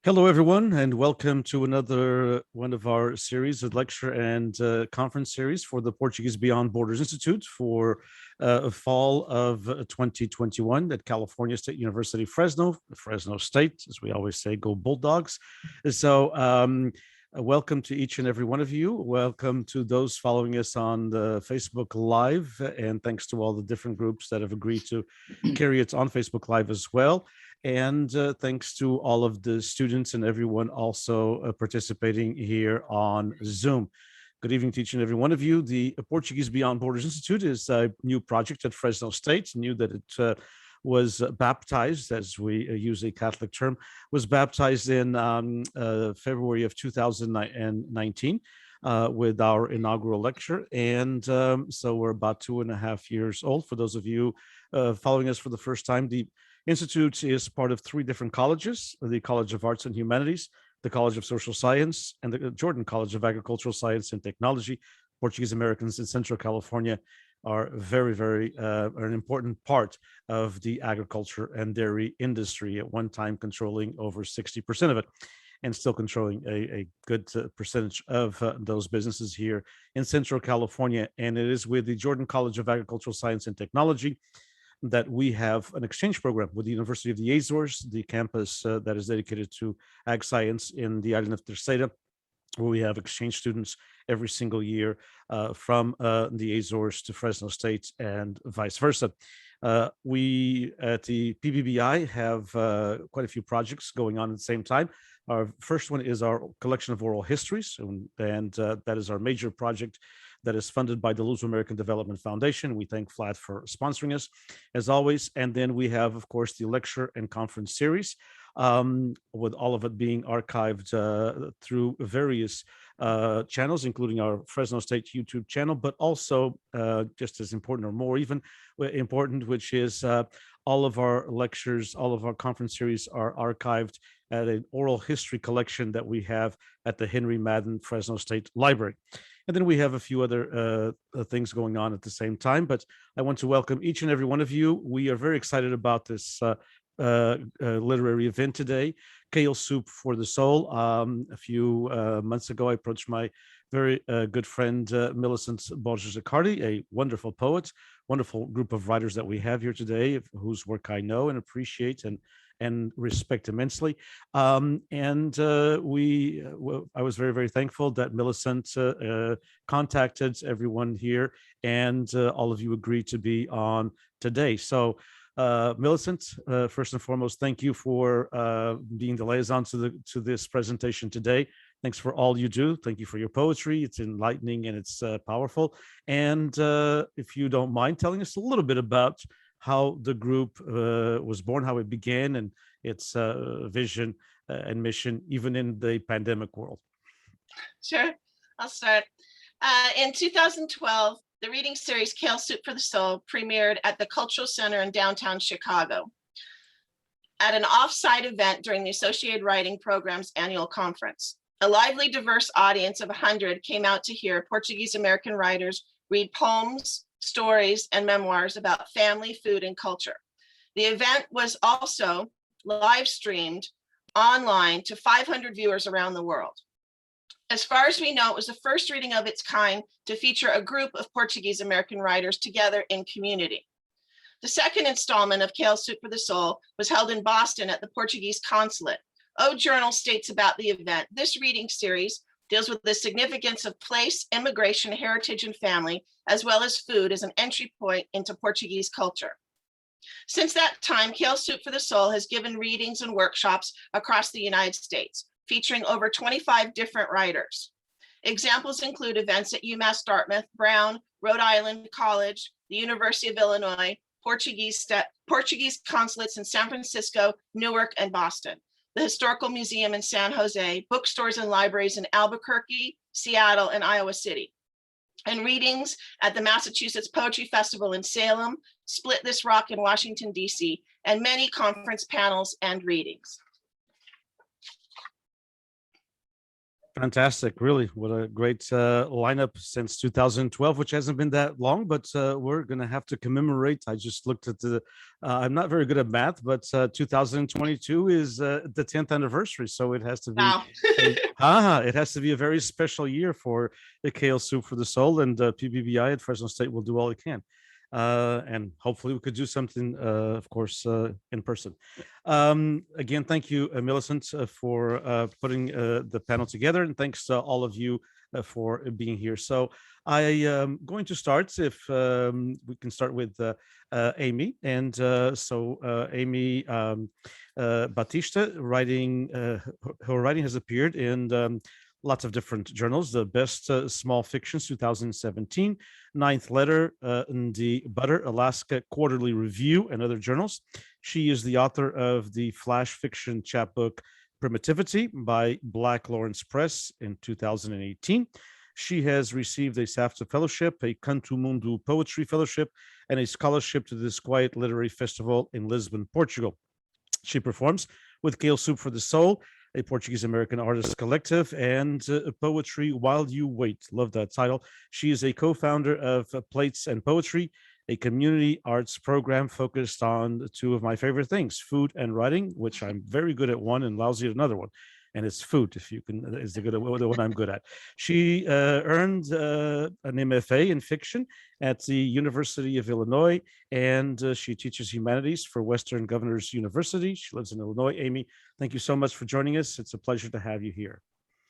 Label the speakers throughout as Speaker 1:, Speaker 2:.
Speaker 1: Hello, everyone, and welcome to another one of our series, a lecture and conference series for the Portuguese Beyond Borders Institute for fall of 2021 at California State University, Fresno State, as we always say, go Bulldogs. Welcome to each and every one of you. Welcome to those following us on the Facebook Live, and thanks to all the different groups that have agreed to carry it on Facebook Live as well. And thanks to all of the students and everyone also participating here on Zoom. Good evening to each and every one of you. The Portuguese Beyond Borders Institute is a new project at Fresno State. New that it was baptized, as we use a Catholic term, was baptized in February of 2019 with our inaugural lecture. And so we're about 2.5 years old. For those of you following us for the first time, the Institute is part of 3 different colleges: the College of Arts and Humanities, the College of Social Science, and the Jordan College of Agricultural Science and Technology. Portuguese Americans in Central California are very an important part of the agriculture and dairy industry, at one time controlling over 60% of it, and still controlling a good percentage of those businesses here in Central California. And it is with the Jordan College of Agricultural Science and Technology that we have an exchange program with the University of the Azores, the campus that is dedicated to ag science in the island of Terceira, where we have exchange students every single year from the Azores to Fresno State and vice versa. We at the PBBI have quite a few projects going on at the same time. Our first one is our collection of oral histories, and that is our major project that is funded by the Luso American Development Foundation. We thank FLAD for sponsoring us, as always. And then we have, of course, the lecture and conference series, with all of it being archived through various channels, including our Fresno State YouTube channel, but also just as important, or more even important, which is all of our lectures, all of our conference series are archived at an oral history collection that we have at the Henry Madden Fresno State Library. And then we have a few other things going on at the same time, but I want to welcome each and every one of you. We are very excited about this literary event today, Kale Soup for the Soul. A few months ago, I approached my very good friend, Millicent Borges Accardi, a wonderful poet, wonderful group of writers that we have here today, whose work I know and appreciate and respect immensely. I was very thankful that Millicent contacted everyone here, and all of you agreed to be on today. So Millicent, first and foremost, thank you for being the liaison to this presentation today. Thanks for all you do. Thank you for your poetry. It's enlightening and it's powerful. And if you don't mind telling us a little bit about how the group was born, how it began, and its vision and mission, even in the pandemic world.
Speaker 2: Sure, I'll start. In 2012, the reading series Kale Soup for the Soul premiered at the Cultural Center in downtown Chicago at an off-site event during the Associated Writing Program's annual conference. A lively, diverse audience of 100 came out to hear Portuguese American writers read poems, stories, and memoirs about family, food, and culture. The event was also live streamed online to 500 viewers around the world. As far as we know, it was the first reading of its kind to feature a group of Portuguese American writers together in community. The second installment of Kale Soup for the Soul was held in Boston at the Portuguese consulate. O Journal states about the event: this reading series deals with the significance of place, immigration, heritage, and family, as well as food as an entry point into Portuguese culture. Since that time, Kale Soup for the Soul has given readings and workshops across the United States, featuring over 25 different writers. Examples include events at UMass Dartmouth, Brown, Rhode Island College, the University of Illinois, Portuguese consulates in San Francisco, Newark, and Boston, the Historical Museum in San Jose, bookstores and libraries in Albuquerque, Seattle, and Iowa City, and readings at the Massachusetts Poetry Festival in Salem, Split This Rock in Washington, D.C., and many conference panels and readings.
Speaker 1: Fantastic, really. What a great lineup since 2012, which hasn't been that long, but we're going to have to commemorate. I just looked at I'm not very good at math, but 2022 is the 10th anniversary. So it has to be
Speaker 2: Wow.
Speaker 1: it has to be a very special year for the Kale Soup for the Soul, and PBBI at Fresno State will do all it can. And hopefully we could do something, of course, in person. Again, thank you, Millicent, for putting the panel together, and thanks to all of you for being here. So I am going to start, if we can start with Amy. And Amy Batista, writing, her writing has appeared in lots of different journals. The Best Small Fictions 2017, Ninth Letter, in the Butter, Alaska Quarterly Review, and other journals. She is the author of the flash fiction chapbook Primitivity by Black Lawrence Press in 2018. She has received a SAFTA Fellowship, a Canto Mundo Poetry Fellowship, and a scholarship to the Disquiet Literary Festival in Lisbon, Portugal. She performs with Kale Soup for the Soul, a Portuguese American artist collective, and Poetry While You Wait. Love that title. She is a co-founder of Plates and Poetry, a community arts program focused on two of my favorite things, food and writing, which I'm very good at one and lousy at another one. And it's food, if you can, is the one I'm good at. She earned an MFA in fiction at the University of Illinois, and she teaches humanities for Western Governors University. She lives in Illinois. Amy, thank you so much for joining us. It's a pleasure to have you here.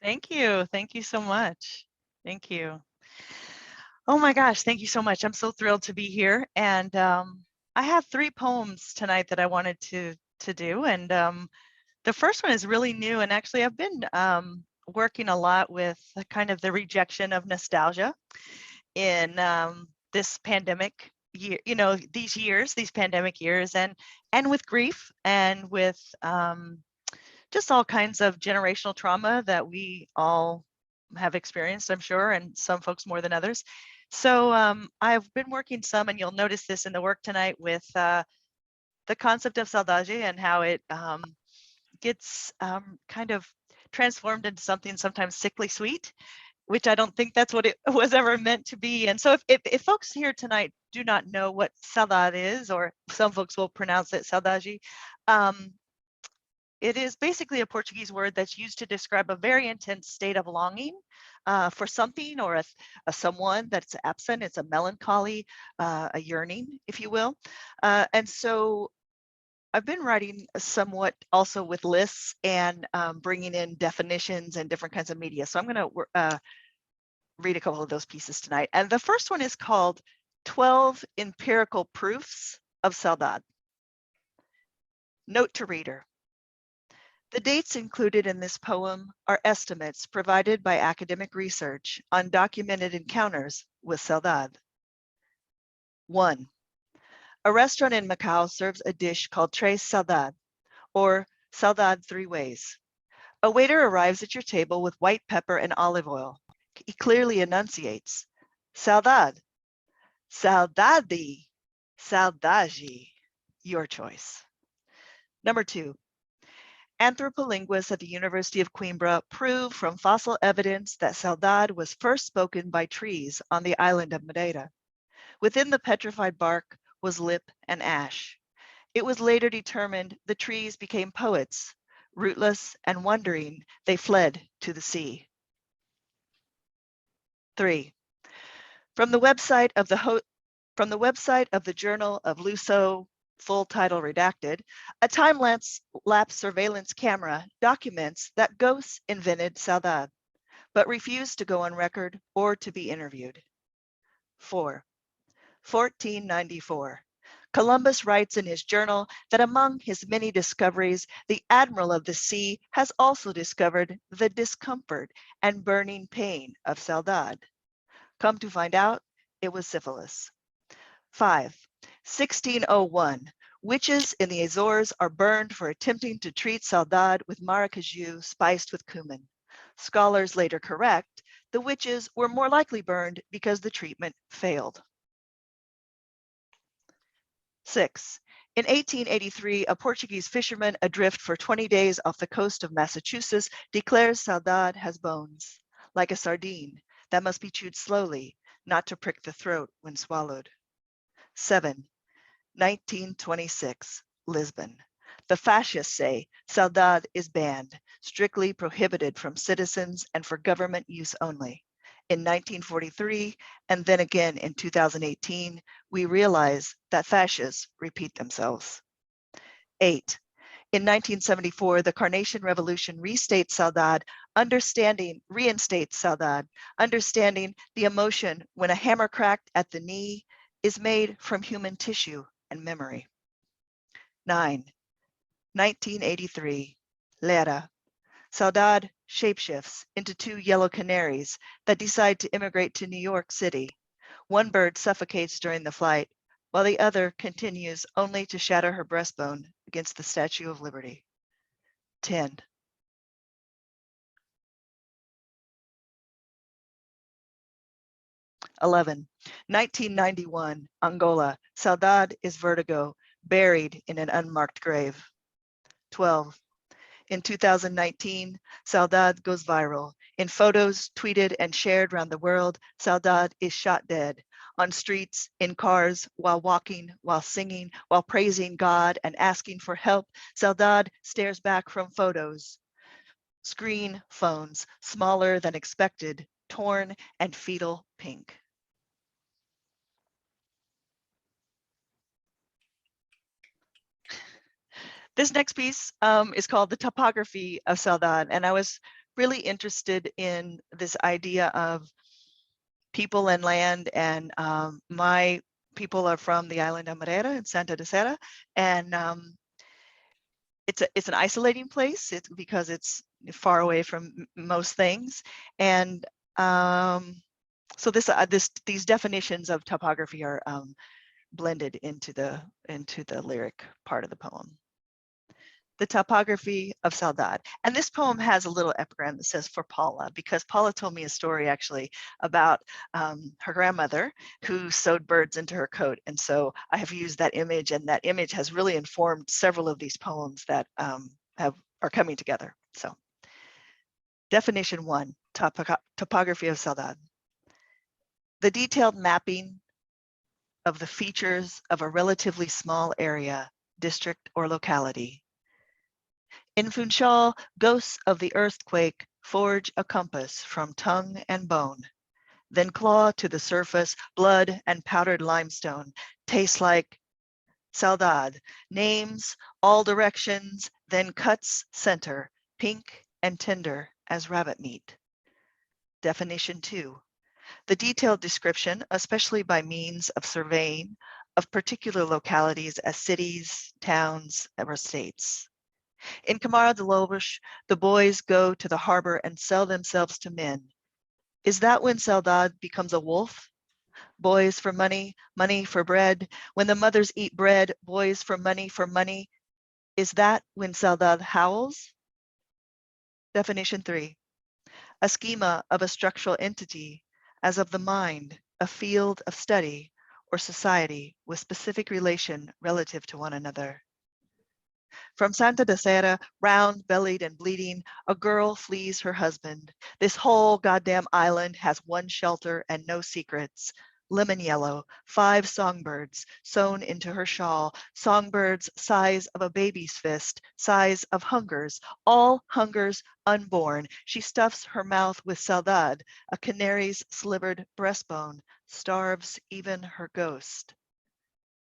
Speaker 3: Thank you. Thank you so much. Thank you. Oh my gosh, thank you so much. I'm so thrilled to be here. And I have 3 poems tonight that I wanted to do. And the first one is really new. And actually, I've been working a lot with kind of the rejection of nostalgia in this pandemic year, these pandemic years, and with grief, and with just all kinds of generational trauma that we all have experienced, I'm sure, and some folks more than others. So I've been working some, and you'll notice this in the work tonight, with the concept of saudade and how it gets kind of transformed into something sometimes sickly sweet, which I don't think that's what it was ever meant to be. And so if folks here tonight do not know what saudade is, or some folks will pronounce it saudade, it is basically a Portuguese word that's used to describe a very intense state of longing for something, or a someone that's absent. It's a melancholy, a yearning, if you will. And so I've been writing somewhat also with lists and bringing in definitions and different kinds of media. So I'm going to read a couple of those pieces tonight. And the first one is called 12 Empirical Proofs of Saudade. Note to reader. The dates included in this poem are estimates provided by academic research on documented encounters with saudade. 1. A restaurant in Macau serves a dish called tres saudade, or saudade 3 ways. A waiter arrives at your table with white pepper and olive oil. He clearly enunciates, saudade, saudade, saudade, your choice. Number 2. Anthropolinguists at the University of Coimbra prove from fossil evidence that saudade was first spoken by trees on the island of Madeira. Within the petrified bark was lip and ash. It was later determined the trees became poets. Rootless and wandering, they fled to the sea. 3. From the website of the Journal of Luso, full title redacted, a time-lapse surveillance camera documents that ghosts invented saudade, but refused to go on record or to be interviewed. 4. 1494. Columbus writes in his journal that among his many discoveries, the admiral of the sea has also discovered the discomfort and burning pain of saudade. Come to find out, it was syphilis. 5. 1601. Witches in the Azores are burned for attempting to treat saudade with maracaju spiced with cumin. Scholars later correct, the witches were more likely burned because the treatment failed. 6. In 1883, a Portuguese fisherman adrift for 20 days off the coast of Massachusetts declares saudade has bones, like a sardine, that must be chewed slowly, not to prick the throat when swallowed. 7. 1926, Lisbon. The fascists say saudade is banned, strictly prohibited from citizens and for government use only. In 1943, and then again in 2018, we realize that fascists repeat themselves. 8. In 1974, the Carnation Revolution reinstates saudade, understanding the emotion when a hammer cracked at the knee is made from human tissue and memory. 9. 1983, Lera. Saudade shapeshifts into 2 yellow canaries that decide to immigrate to New York City. One bird suffocates during the flight, while the other continues only to shatter her breastbone against the Statue of Liberty. 10. '11. 1991, Angola. Saudade is vertigo, buried in an unmarked grave. 12. In 2019, Saudade goes viral. In photos tweeted and shared around the world, Saudade is shot dead. On streets, in cars, while walking, while singing, while praising God and asking for help, Saudade stares back from photos. Screen phones, smaller than expected, torn and fetal pink. This next piece is called The Topography of Saudade, and I was really interested in this idea of people and land, and my people are from the island of Madeira in Santa de Serra, and it's an isolating place. It's because it's far away from most things, and so these definitions of topography are blended into the lyric part of the poem. The Topography of Saudade. And this poem has a little epigram that says for Paula, because Paula told me a story actually about her grandmother who sewed birds into her coat. And so I have used that image, and that image has really informed several of these poems that are coming together. So definition 1, Topography of Saudade. The detailed mapping of the features of a relatively small area, district, or locality. In Funchal, ghosts of the earthquake forge a compass from tongue and bone, then claw to the surface, blood and powdered limestone, tastes like saudade, names all directions, then cuts center, pink and tender as rabbit meat. Definition 2, the detailed description, especially by means of surveying, of particular localities as cities, towns, or states. In Camara de Lobos, the boys go to the harbor and sell themselves to men. Is that when saudade becomes a wolf? Boys for money, money for bread. When the mothers eat bread, boys for money. Is that when saudade howls? Definition 3, a schema of a structural entity, as of the mind, a field of study, or society with specific relation relative to one another. From Santa de Serra, round-bellied and bleeding, a girl flees her husband. This whole goddamn island has one shelter and no secrets. Lemon yellow, 5 songbirds sewn into her shawl, songbirds size of a baby's fist, size of hungers, all hungers unborn. She stuffs her mouth with saudade, a canary's slivered breastbone, starves even her ghost.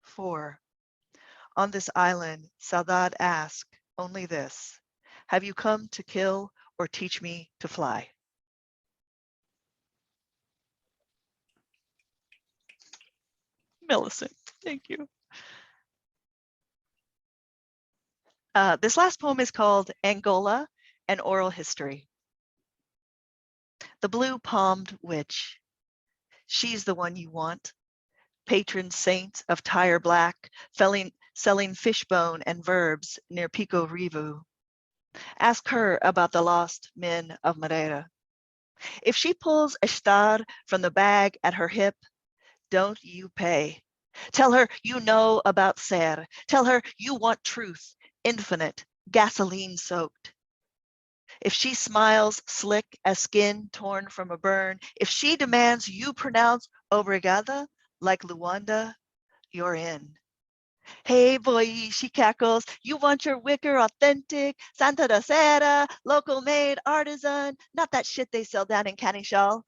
Speaker 3: 4. On this island, saudade asks only this: have you come to kill or teach me to fly? Millicent, thank you. This last poem is called Angola, an Oral History. The blue-palmed witch, she's the one you want. Patron saint of Tyre Black, selling fishbone and verbs near Pico Revu. Ask her about the lost men of Madeira. If she pulls a star from the bag at her hip, don't you pay. Tell her you know about ser. Tell her you want truth, infinite, gasoline soaked. If she smiles slick as skin torn from a burn, if she demands you pronounce obrigada like Luanda, you're in. Hey boy, she cackles, you want your wicker authentic, Santa da Sera, local made, artisan, not that shit they sell down in Canishal.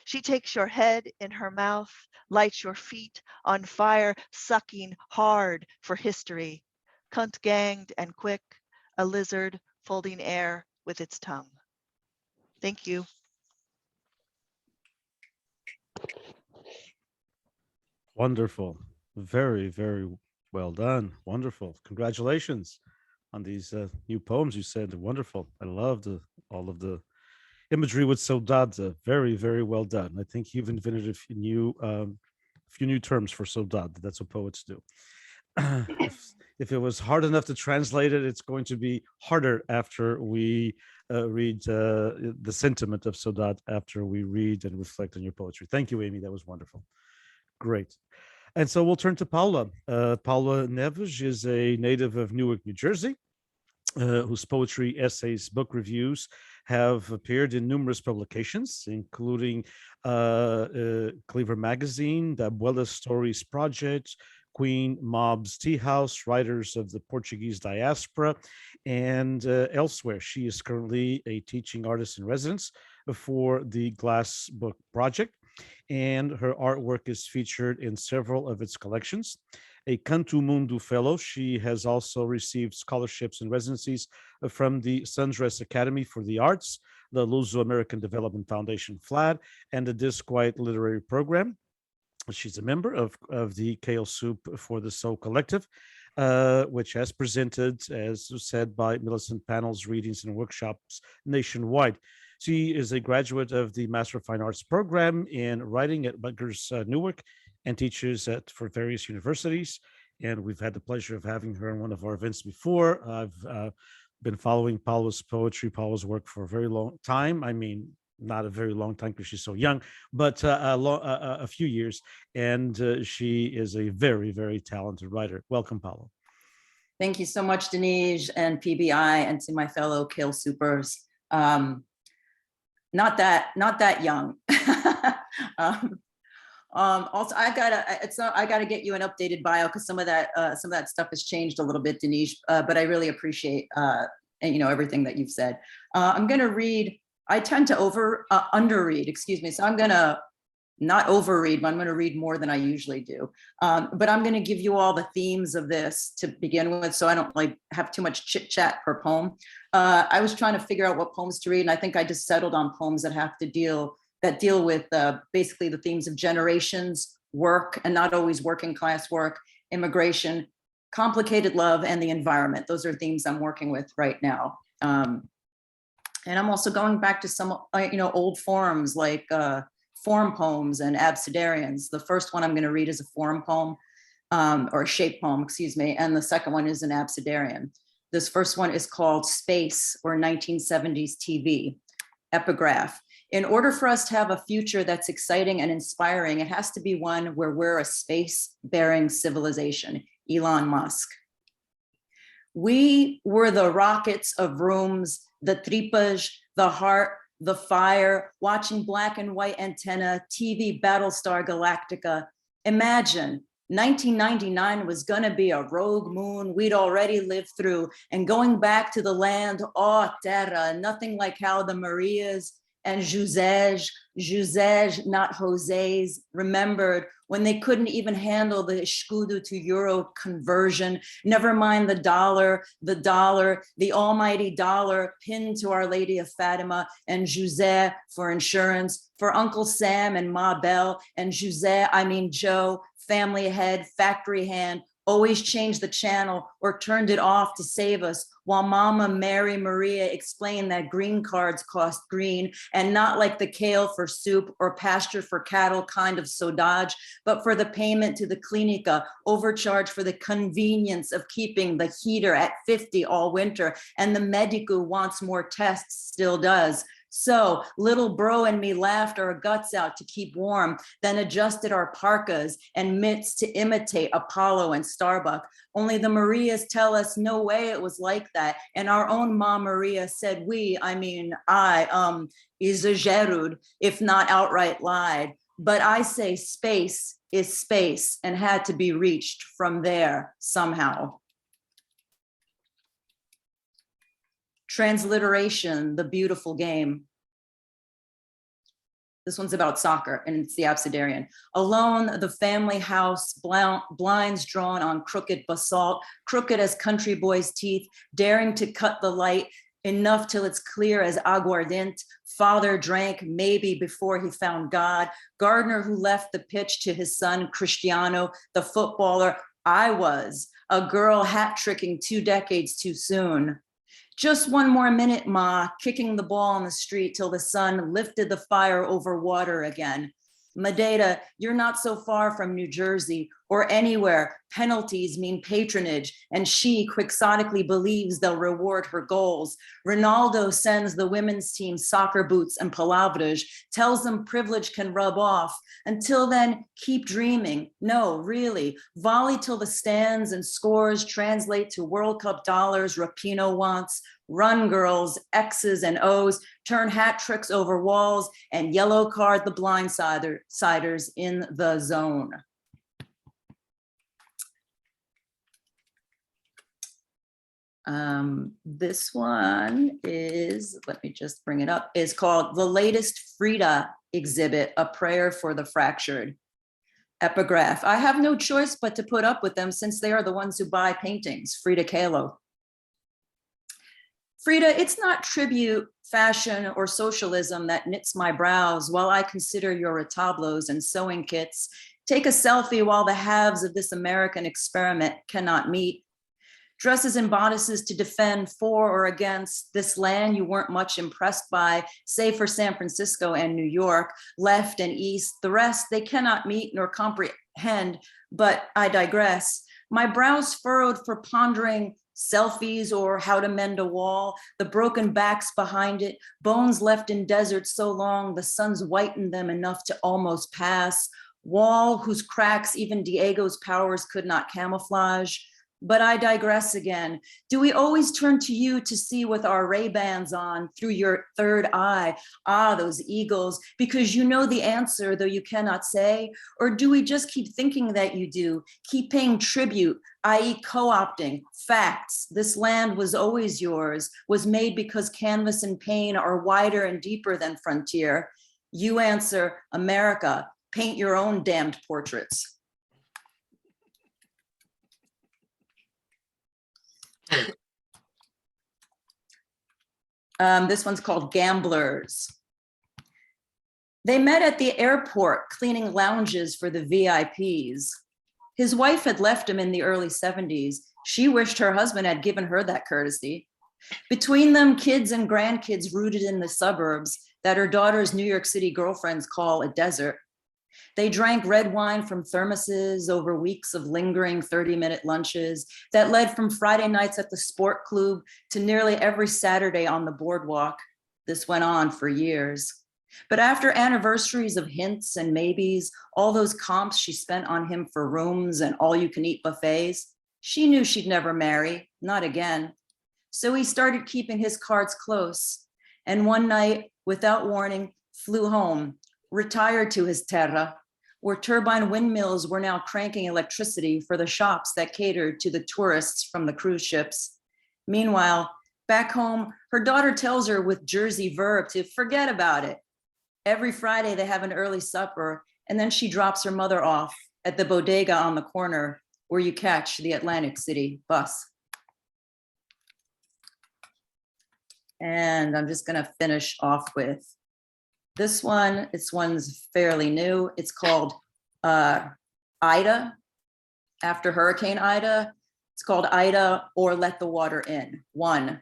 Speaker 3: She takes your head in her mouth, lights your feet on fire, sucking hard for history. Cunt ganged and quick, a lizard folding air with its tongue. Thank you.
Speaker 1: Wonderful. Very, very well done. Wonderful. Congratulations on these new poems you said. Wonderful. I loved all of the imagery with saudade. Very, very well done. I think you've invented a few new terms for saudade. That's what poets do. If it was hard enough to translate it, it's going to be harder after we read the sentiment of saudade after we read and reflect on your poetry. Thank you, Amy. That was wonderful. Great. And so we'll turn to Paula. Paula Neves is a native of Newark, New Jersey, whose poetry, essays, book reviews have appeared in numerous publications, including Cleaver Magazine, the Abuela Stories Project, Queen Mob's Tea House, Writers of the Portuguese Diaspora, and elsewhere. She is currently a teaching artist in residence for the Glass Book Project, and her artwork is featured in several of its collections. A Canto Mundo Fellow, she has also received scholarships and residencies from the Sundress Academy for the Arts, the Luso-American Development Foundation FLAD, and the Disquiet Literary Program. She's a member of the Kale Soup for the Soul Collective, which has presented, as said by Millicent, panels, readings, and workshops nationwide. She is a graduate of the Master of Fine Arts program in writing at Rutgers Newark and teaches for various universities. And we've had the pleasure of having her in one of our events before. I've been following Paula's poetry, Paula's work for a very long time. I mean, not a very long time because she's so young, but a few years. And she is a very, very talented writer. Welcome, Paula.
Speaker 4: Thank you so much, Denise and PBI, and to my fellow Kale Soupers. Not that young. Also, I gotta get you an updated bio because some of that stuff has changed a little bit, Denise. But I really appreciate everything that you've said. I'm gonna read. I tend to underread. Excuse me. So I'm gonna not overread, but I'm gonna read more than I usually do. But I'm gonna give you all the themes of this to begin with, so I don't have too much chit chat per poem. I was trying to figure out what poems to read, and I think I just settled on poems that deal with basically the themes of generations, work, and not always working class work, immigration, complicated love, and the environment. Those are themes I'm working with right now. And I'm also going back to some old forms like form poems and abecedarians. The first one I'm going to read is a form poem, or a shape poem, excuse me, and the second one is an abecedarian. This first one is called Space, or 1970s TV. Epigraph. In order for us to have a future that's exciting and inspiring, it has to be one where we're a space-bearing civilization. Elon Musk. We were the rockets of rooms, the tripas, the heart, the fire, watching black and white antenna, TV Battlestar Galactica. Imagine 1999 was gonna be a rogue moon we'd already lived through, and going back to the land, oh, terra, nothing like how the Marias and José, not Jose's, remembered when they couldn't even handle the escudo to euro conversion. Never mind the dollar, the almighty dollar pinned to Our Lady of Fatima, and José for insurance, for Uncle Sam and Ma Bell, and José, I mean Joe, family head, factory hand, always changed the channel or turned it off to save us, while Mama Mary Maria explained that green cards cost green, and not like the kale for soup or pasture for cattle kind of saudade, but for the payment to the clinica, overcharge for the convenience of keeping the heater at 50 all winter, and the medico wants more tests, still does. So little bro and me laughed our guts out to keep warm, then adjusted our parkas and mitts to imitate Apollo and Starbuck. Only the Marias tell us no way it was like that. And our own Ma Maria said I exagerud, if not outright lied. But I say space is space and had to be reached from there somehow. Transliteration, the beautiful game. This one's about soccer, and it's the Abecedarian. Alone, the family house, blinds drawn on crooked basalt, crooked as country boys' teeth, daring to cut the light enough till it's clear as aguardiente. Father drank maybe before he found God. Gardener who left the pitch to his son, Cristiano, the footballer. I was a girl hat-tricking 2 decades too soon. Just one more minute, Ma, kicking the ball on the street till the sun lifted the fire over water again. Madeira, you're not so far from New Jersey or anywhere. Penalties mean patronage, and she quixotically believes they'll reward her goals. Ronaldo sends the women's team soccer boots and palavras, tells them privilege can rub off. Until then, keep dreaming. No, really, volley till the stands and scores translate to World Cup dollars Rapinoe wants. Run, girls, X's and O's, turn hat tricks over walls, and yellow card the blindsiders in the zone. This one is, let me just bring it up, is called The Latest Frida Exhibit, A Prayer for the Fractured. Epigraph, I have no choice but to put up with them since they are the ones who buy paintings. Frida Kahlo. Frida, it's not tribute, fashion, or socialism that knits my brows while I consider your retablos and sewing kits. Take a selfie while the halves of this American experiment cannot meet. Dresses and bodices to defend for or against this land you weren't much impressed by, save for San Francisco and New York, left and east. The rest they cannot meet nor comprehend, but I digress. My brows furrowed for pondering selfies or how to mend a wall, the broken backs behind it, bones left in desert so long the sun's whitened them enough to almost pass, wall whose cracks even Diego's powers could not camouflage. But I digress again. Do we always turn to you to see with our Ray-Bans on through your third eye? Ah, those eagles, because you know the answer, though you cannot say? Or do we just keep thinking that you do, keep paying tribute, i.e. co-opting facts? This land was always yours, was made because canvas and pain are wider and deeper than frontier. You answer, America, paint your own damned portraits. This one's called Gamblers. They met at the airport cleaning lounges for the VIPs. His wife had left him in the early 70s. She wished her husband had given her that courtesy. Between them, kids and grandkids rooted in the suburbs that her daughter's New York City girlfriends call a desert. They drank red wine from thermoses over weeks of lingering 30-minute lunches that led from Friday nights at the sport club to nearly every Saturday on the boardwalk. This went on for years. But after anniversaries of hints and maybes, all those comps she spent on him for rooms and all-you-can-eat buffets, she knew she'd never marry, not again. So he started keeping his cards close. And one night, without warning, flew home, retired to his terra, where turbine windmills were now cranking electricity for the shops that catered to the tourists from the cruise ships. Meanwhile, back home, her daughter tells her with Jersey verb to forget about it. Every Friday they have an early supper, and then she drops her mother off at the bodega on the corner where you catch the Atlantic City bus. And I'm just gonna finish off with this one. This one's fairly new. It's called Ida, after Hurricane Ida. It's called Ida or Let the Water In. 1.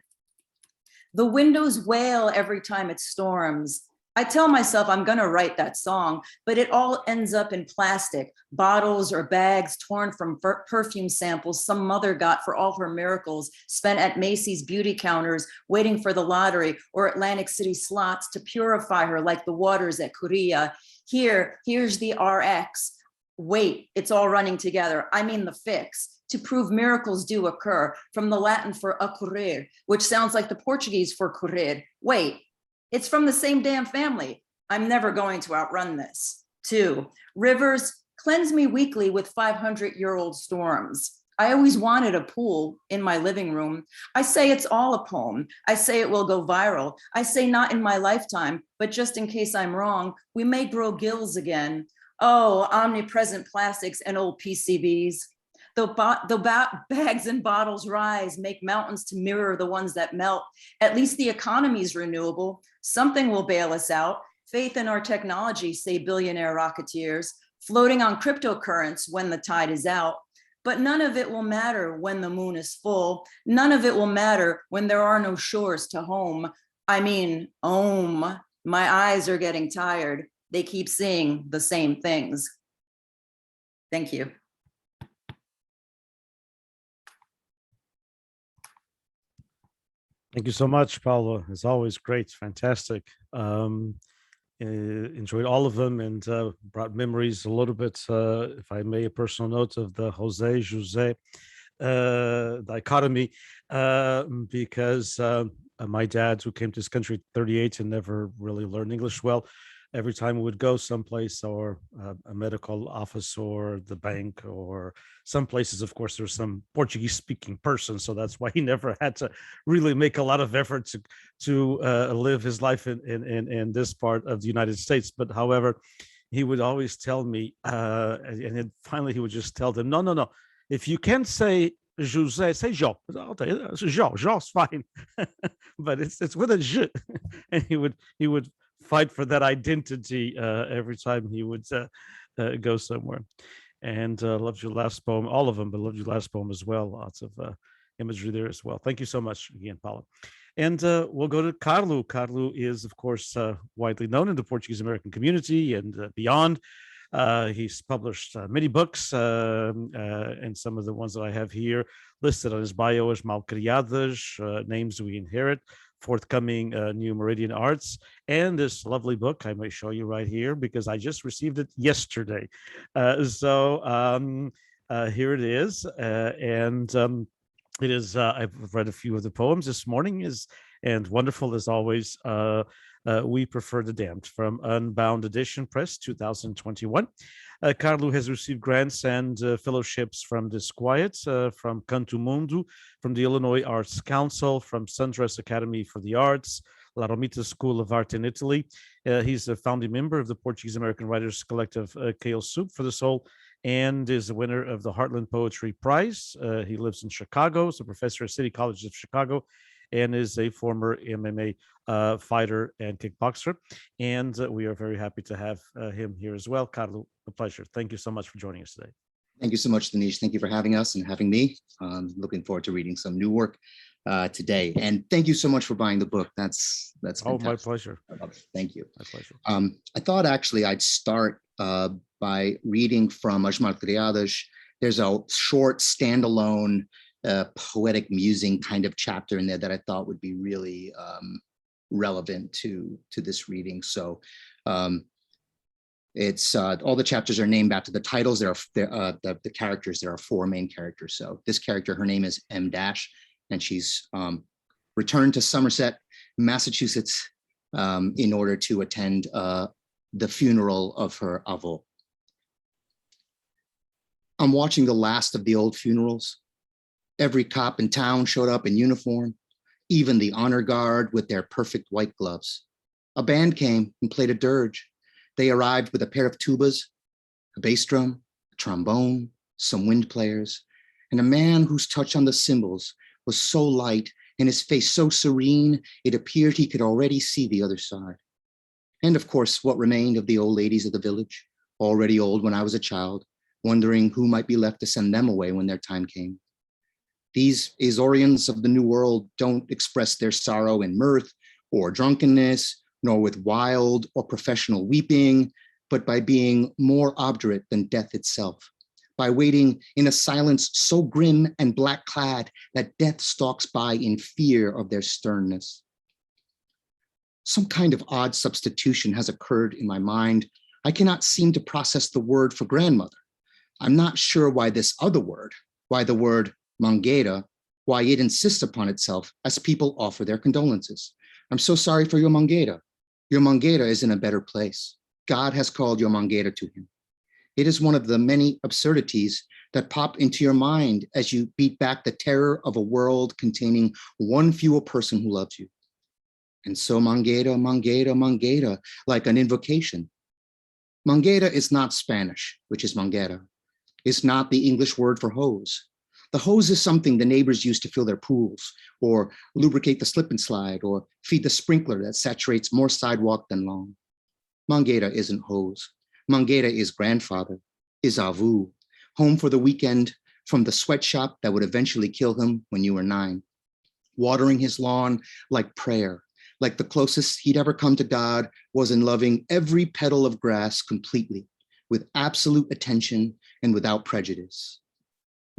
Speaker 4: The windows wail every time it storms. I tell myself I'm gonna write that song, but it all ends up in plastic, bottles or bags torn from perfume samples some mother got for all her miracles, spent at Macy's beauty counters, waiting for the lottery or Atlantic City slots to purify her like the waters at Korea. Here's the RX. Wait, it's all running together. I mean the fix. To prove miracles do occur, from the Latin for occorrer, which sounds like the Portuguese for correr. Wait, it's from the same damn family. I'm never going to outrun this. 2, rivers cleanse me weekly with 500-year-old storms. I always wanted a pool in my living room. I say it's all a poem. I say it will go viral. I say not in my lifetime, but just in case I'm wrong, we may grow gills again. Oh, omnipresent plastics and old PCBs. The bags and bottles rise, make mountains to mirror the ones that melt. At least the economy's renewable. Something will bail us out. Faith in our technology, say billionaire rocketeers, floating on cryptocurrents when the tide is out. But none of it will matter when the moon is full. None of it will matter when there are no shores to home. I mean, my eyes are getting tired. They keep seeing the same things. Thank you.
Speaker 1: Thank you so much, Paula. As always, great, fantastic. Enjoyed all of them and brought memories a little bit, if I may, a personal note of the Jose dichotomy, because my dad, who came to this country at 38 and never really learned English well, every time we would go someplace or a medical office or the bank or some places, of course, there's some Portuguese speaking person. So that's why he never had to really make a lot of effort to live his life in this part of the United States. But however, he would always tell me, and then finally he would just tell them, no. If you can't say José, say João. I'll tell you, João's fine. But it's with a J. And he would fight for that identity every time he would go somewhere. And loved your last poem, all of them, but loved your last poem as well. Lots of imagery there as well. Thank you so much again, Paula. And we'll go to Carlo. Carlo is, of course, widely known in the Portuguese American community and beyond. He's published many books, and some of the ones that I have here listed on his bio as Malcriadas, Names We Inherit, forthcoming New Meridian Arts, and this lovely book I may show you right here because I just received it yesterday. So here it is, and it is. I've read a few of the poems this morning, and wonderful as always. We Prefer the Damned from Unbound Edition Press, 2021. Carlo has received grants and fellowships from Disquiet, from Canto Mundo, from the Illinois Arts Council, from Sundress Academy for the Arts, La Romita School of Art in Italy. He's a founding member of the Portuguese American Writers Collective Kale Soup for the Soul, and is the winner of the Heartland Poetry Prize. He lives in Chicago, is a professor at City College of Chicago, and is a former MMA fighter and kickboxer. And we are very happy to have him here as well. Carlo, a pleasure. Thank you so much for joining us today.
Speaker 5: Thank you so much, Denise. Thank you for having us and having me. Looking forward to reading some new work today. And thank you so much for buying the book. That's fantastic.
Speaker 1: Oh, my pleasure.
Speaker 5: I love it. Thank you.
Speaker 1: My pleasure.
Speaker 5: I thought actually I'd start by reading from As Malcriadas. There's a short standalone poetic musing kind of chapter in there that I thought would be really relevant to this reading. So it's all the chapters are named after the titles. The characters. There are 4 main characters. So this character, her name is M Dash, and she's returned to Somerset, Massachusetts, in order to attend the funeral of her avó. I'm watching the last of the old funerals. Every cop in town showed up in uniform, even the honor guard with their perfect white gloves. A band came and played a dirge. They arrived with a pair of tubas, a bass drum, a trombone, some wind players, and a man whose touch on the cymbals was so light and his face so serene, it appeared he could already see the other side. And of course, what remained of the old ladies of the village, already old when I was a child, wondering who might be left to send them away when their time came. These Azorians of the New World don't express their sorrow in mirth or drunkenness nor with wild or professional weeping, but by being more obdurate than death itself, by waiting in a silence so grim and black-clad that death stalks by in fear of their sternness. Some kind of odd substitution has occurred in my mind. I cannot seem to process the word for grandmother. I'm not sure why this other word, why the word mangueira, why it insists upon itself as people offer their condolences. I'm so sorry for your mangueira. Your mangueira is in a better place. God has called your mangueira to him. It is one of the many absurdities that pop into your mind as you beat back the terror of a world containing one fewer person who loves you. And so mangueira, mangueira, mangueira, like an invocation. Mangueira is not Spanish, which is manguera. It's not the English word for hose. The hose is something the neighbors use to fill their pools, or lubricate the slip and slide, or feed the sprinkler that saturates more sidewalk than lawn. Mangueira isn't hose. Mangueira is grandfather, is avu, home for the weekend from the sweatshop that would eventually kill him when you were 9, watering his lawn like prayer, like the closest he'd ever come to God was in loving every petal of grass completely, with absolute attention and without prejudice.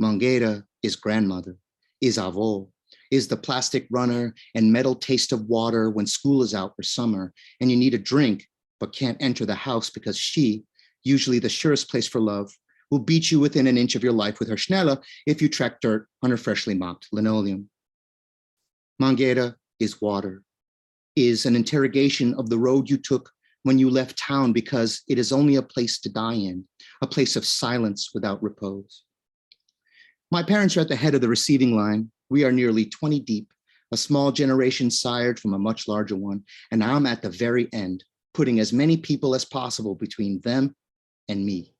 Speaker 5: Mangueira is grandmother, is avó, is the plastic runner and metal taste of water when school is out for summer and you need a drink but can't enter the house because she, usually the surest place for love, will beat you within an inch of your life with her schnelle if you track dirt on her freshly mopped linoleum. Mangueira is water, is an interrogation of the road you took when you left town because it is only a place to die in, a place of silence without repose. My parents are at the head of the receiving line. We are nearly 20 deep, a small generation sired from a much larger one, and I'm at the very end, putting as many people as possible between them and me.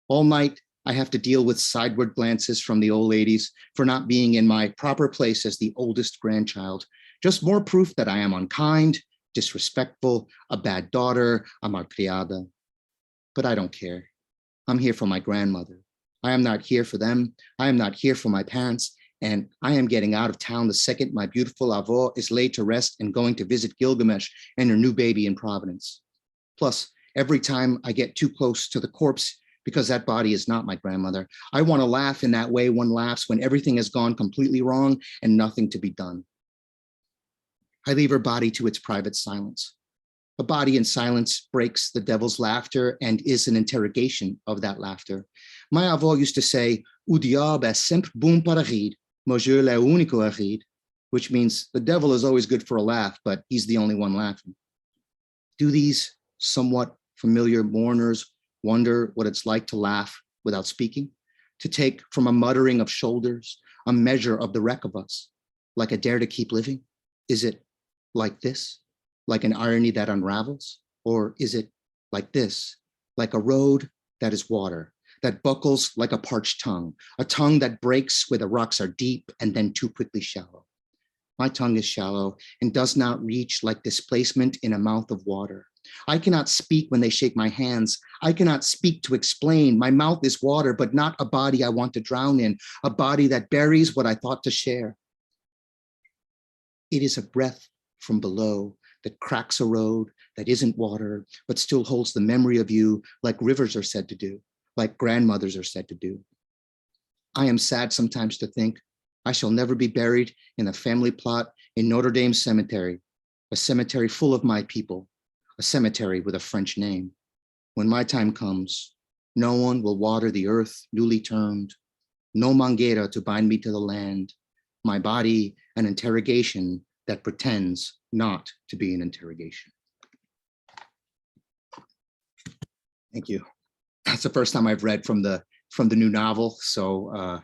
Speaker 5: All night, I have to deal with sideward glances from the old ladies for not being in my proper place as the oldest grandchild. Just more proof that I am unkind, disrespectful, a bad daughter, a malcriada. But I don't care. I'm here for my grandmother. I am not here for them. I am not here for my parents. And I am getting out of town the second my beautiful avó is laid to rest and going to visit Gilgamesh and her new baby in Providence. Plus, every time I get too close to the corpse, because that body is not my grandmother, I want to laugh in that way one laughs when everything has gone completely wrong and nothing to be done. I leave her body to its private silence. A body in silence breaks the devil's laughter and is an interrogation of that laughter. My avó used to say, "O diabo é sempre bom para rir, mas ele é o único a rir," which means the devil is always good for a laugh, but he's the only one laughing. Do these somewhat familiar mourners wonder what it's like to laugh without speaking, to take from a muttering of shoulders a measure of the wreck of us, like a dare to keep living? Is it like this, like an irony that unravels? Or is it like this, like a road that is water, that buckles like a parched tongue, a tongue that breaks where the rocks are deep and then too quickly shallow? My tongue is shallow and does not reach like displacement in a mouth of water. I cannot speak when they shake my hands. I cannot speak to explain. My mouth is water, but not a body I want to drown in, a body that buries what I thought to share. It is a breath from below that cracks a road that isn't water, but still holds the memory of you like rivers are said to do, like grandmothers are said to do. I am sad sometimes to think I shall never be buried in a family plot in Notre Dame Cemetery, a cemetery full of my people, a cemetery with a French name. When my time comes, no one will water the earth newly turned, no mangueira to bind me to the land, my body an interrogation that pretends not to be an interrogation. Thank you. That's the first time I've read from the new novel, so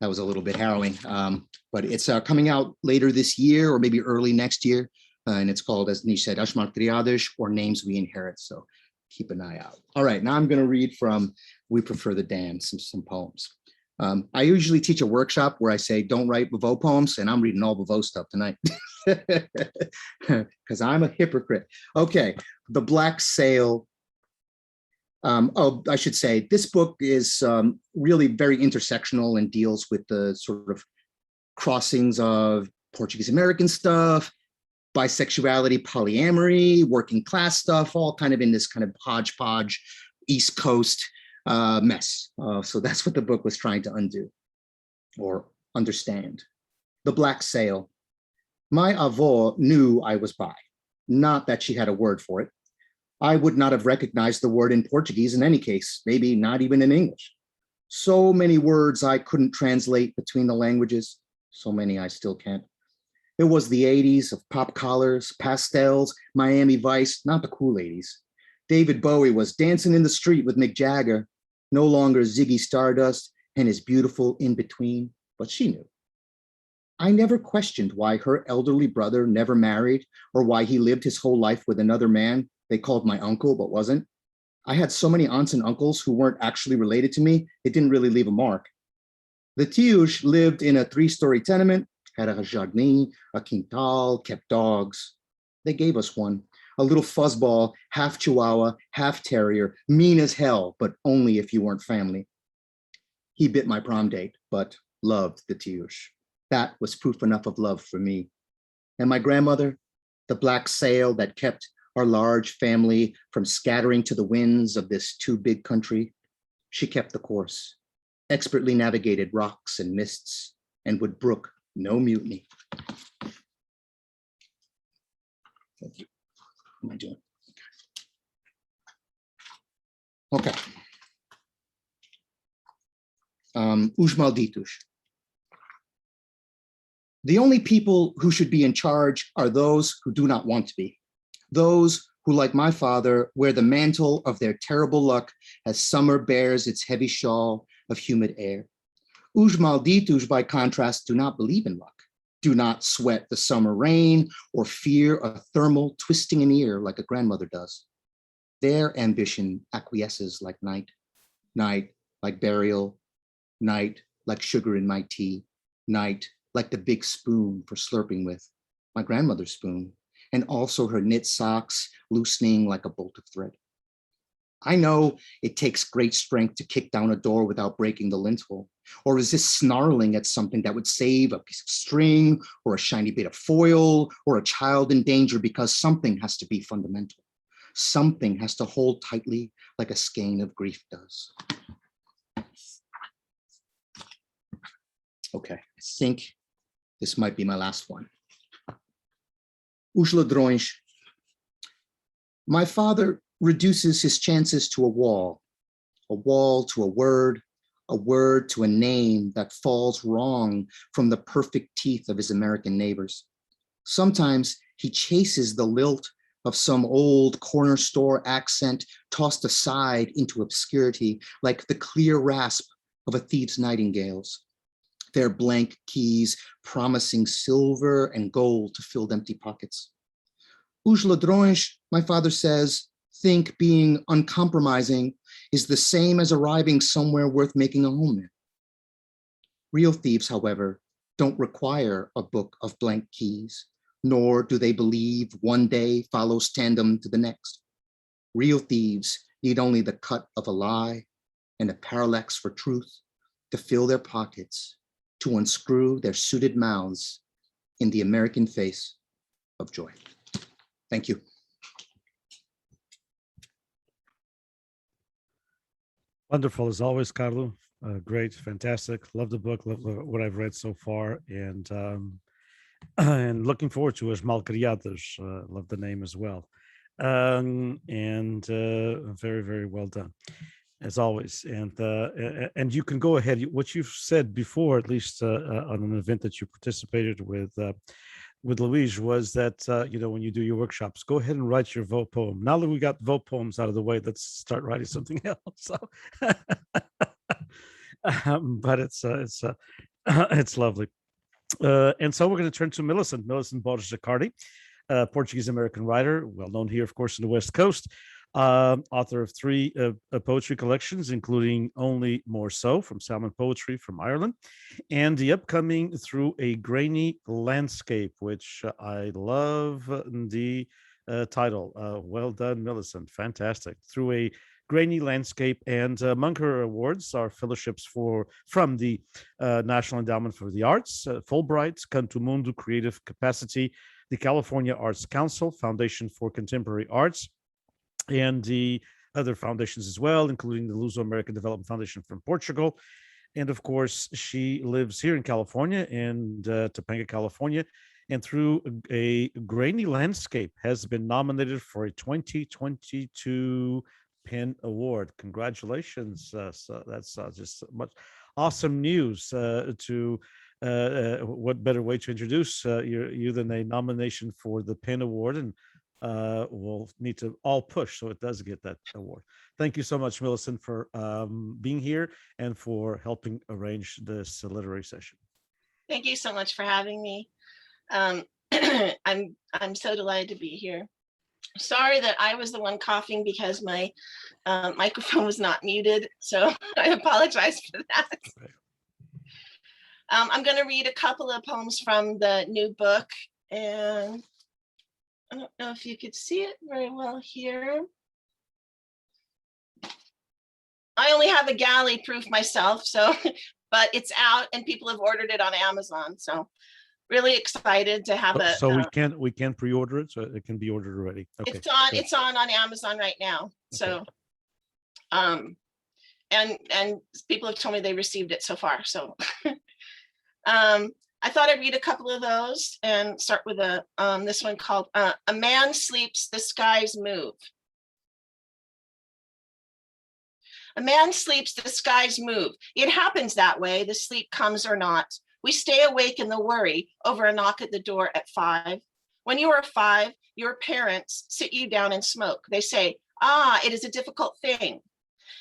Speaker 5: that was a little bit harrowing. But it's coming out later this year or maybe early next year, and it's called, as Nish said, As Malcriadas, or Names We Inherit. So keep an eye out. All right, now I'm going to read from We Prefer the Damned, some poems. I usually teach a workshop where I say, don't write Beauveau poems, and I'm reading all Beauveau stuff tonight because I'm a hypocrite. Okay, The Black Sail. I should say, this book is really very intersectional and deals with the sort of crossings of Portuguese American stuff, bisexuality, polyamory, working class stuff, all kind of in this kind of hodgepodge East Coast mess. So that's what the book was trying to undo or understand. The Black Sail. My avó knew I was bi, not that she had a word for it. I would not have recognized the word in Portuguese in any case, maybe not even in English. So many words I couldn't translate between the languages, so many I still can't. It was the 80s of pop collars, pastels, Miami Vice, not the cool 80s. David Bowie was dancing in the street with Mick Jagger, no longer Ziggy Stardust and his beautiful in-between, but she knew. I never questioned why her elderly brother never married or why he lived his whole life with another man they called my uncle, but wasn't. I had so many aunts and uncles who weren't actually related to me, it didn't really leave a mark. The Tios lived in a 3-story tenement, had a jardim, a quintal, kept dogs. They gave us one, a little fuzzball, half Chihuahua, half terrier, mean as hell, but only if you weren't family. He bit my prom date, but loved the Tios. That was proof enough of love for me. And my grandmother, the black sail that kept our large family from scattering to the winds of this too big country, she kept the course, expertly navigated rocks and mists, and would brook no mutiny. Thank you. What am I doing? Okay. Os malditos. The only people who should be in charge are those who do not want to be. Those who, like my father, wear the mantle of their terrible luck as summer bears its heavy shawl of humid air. Os malditos, by contrast, do not believe in luck, do not sweat the summer rain or fear a thermal twisting an ear like a grandmother does. Their ambition acquiesces like night, night like burial, night like sugar in my tea, night like the big spoon for slurping with, my grandmother's spoon, and also her knit socks loosening like a bolt of thread. I know it takes great strength to kick down a door without breaking the lintel, or resist snarling at something that would save a piece of string or a shiny bit of foil or a child in danger, because something has to be fundamental. Something has to hold tightly like a skein of grief does. Okay, I think this might be my last one. Os ladrões. My father reduces his chances to a wall to a word to a name that falls wrong from the perfect teeth of his American neighbors. Sometimes he chases the lilt of some old corner store accent tossed aside into obscurity like the clear rasp of a thief's nightingales, their blank keys promising silver and gold to fill empty pockets. Os ladrões, my father says, think being uncompromising is the same as arriving somewhere worth making a home in. Real thieves, however, don't require a book of blank keys, nor do they believe one day follows tandem to the next. Real thieves need only the cut of a lie and a parallax for truth to fill their pockets, to unscrew their suited mouths in the American face of joy. Thank you.
Speaker 1: Wonderful as always, Carlo. Great, fantastic. Love the book. Love what I've read so far, and looking forward to As Malcriadas. Love the name as well, and very, very well done as always. And you can go ahead. What you've said before, at least on an event that you participated with Louise, was that when you do your workshops, go ahead and write your vote poem. Now that we got vote poems out of the way, let's start writing something else. So, but it's lovely. And so we're going to turn to Millicent Borges Accardi, Portuguese American writer, well known here, of course, in the West Coast. Author of 3 poetry collections, including Only More So from Salmon Poetry from Ireland, and the upcoming Through a Grainy Landscape, which I love the title. Well done, Millicent. Fantastic. Through a Grainy Landscape and Munker Awards are fellowships from the National Endowment for the Arts, Fulbright, Canto Mundo Creative Capacity, the California Arts Council, Foundation for Contemporary Arts, and the other foundations as well, including the Luso-American Development Foundation from Portugal. And of course, she lives here in California, in Topanga, California, and through a Grainy Landscape has been nominated for a 2022 PEN Award. Congratulations. So that's just much awesome news. What better way to introduce you than a nomination for the PEN Award? And we'll need to all push so it does get that award. Thank you so much, Millicent, for being here and for helping arrange this literary session.
Speaker 2: Thank you so much for having me. I'm so delighted to be here. Sorry that I was the one coughing because my microphone was not muted, so I apologize for that. I'm going to read a couple of poems from the new book, and I don't know if you could see it very well here. I only have a galley proof myself, so but it's out and people have ordered it on Amazon. So really excited to have
Speaker 1: So we can pre-order it, so it can be ordered already. Okay.
Speaker 2: It's on Amazon right now. So and people have told me they received it so far. So I thought I'd read a couple of those and start with this one called A Man Sleeps, the Skies Move. A man sleeps, the skies move. It happens that way, the sleep comes or not. We stay awake in the worry over a knock at the door at 5. When you are 5, your parents sit you down and smoke. They say, it is a difficult thing.